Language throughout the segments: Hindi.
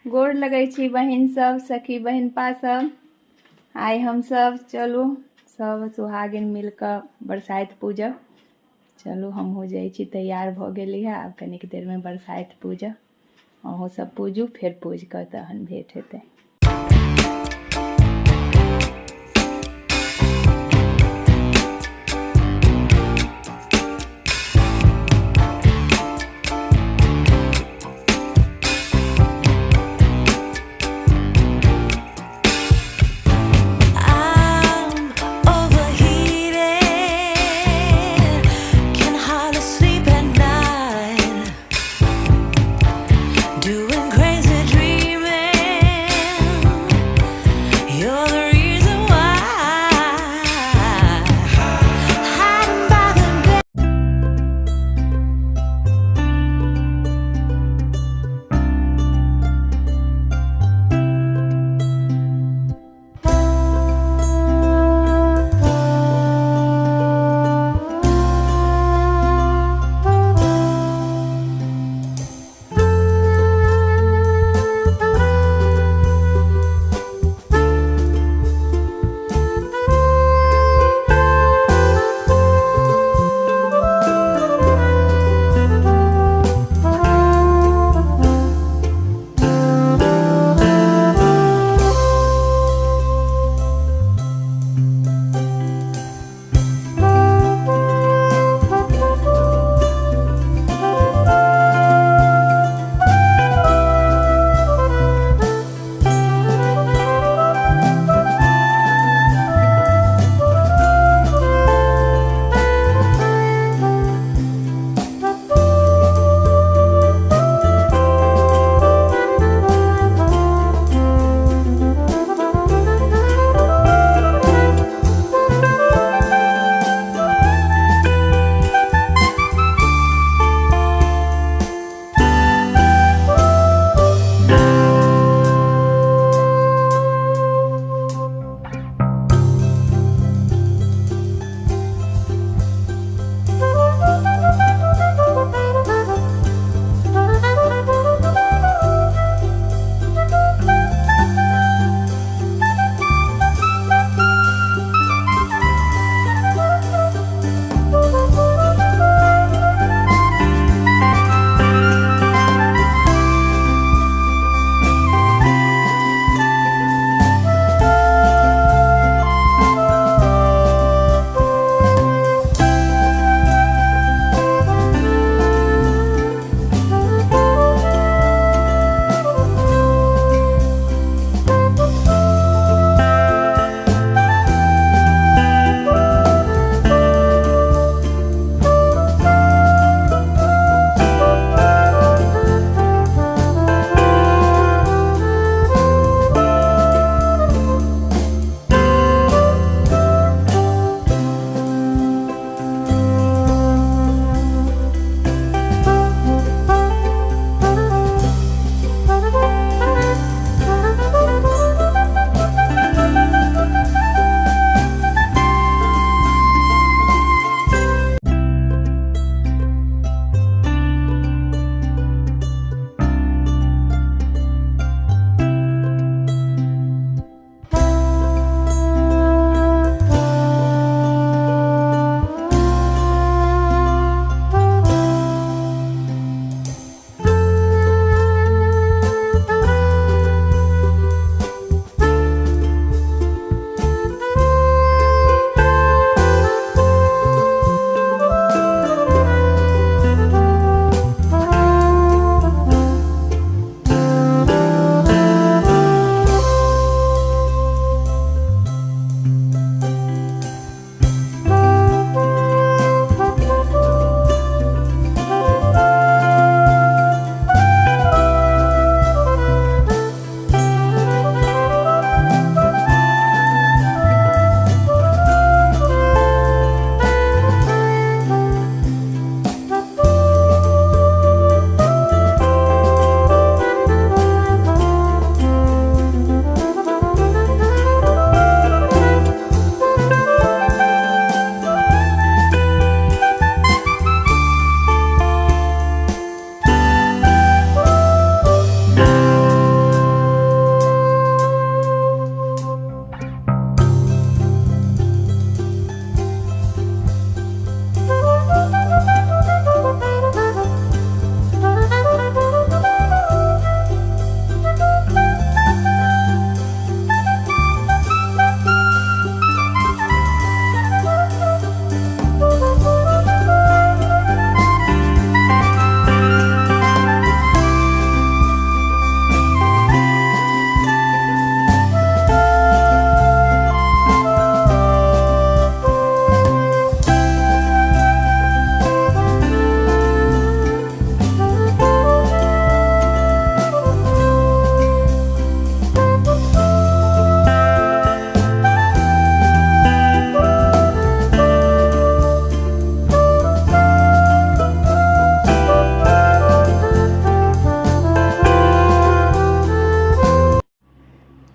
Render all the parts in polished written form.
गोर लगै छी बहिन सब, सखी बहिनपा सब। आइ हम सब चलू सब सुहागिन मिलकर बरसाइत पूजब। चलू हमहूँ जाइ छी, तैयार भऽ गेली है। आब कनिक देरमे बरसाइत पूजब। अहूँ सब पूजू, फेर पूज कऽ तहन भेंट हेतै। Doing crazy dreaming.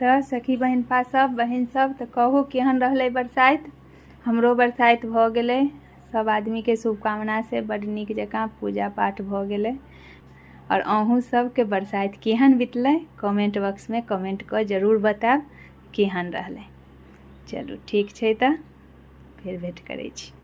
तो सखी बहिनपा सब बहन सब तो कहू केहन रहलै बरसाइत। हमरो बरसाइत भऽ गेलै। सब आदमी के शुभकामना से बड़ नीक जकाँ पूजा पाठ भऽ गेलै। और अहूँ सबके बरसाइत केहन बितलै कमेंट बॉक्स में कमेंट कऽ जरूर बताएब केहन रहलै। चलू ठीक छै तऽ फेर भेट करै छी।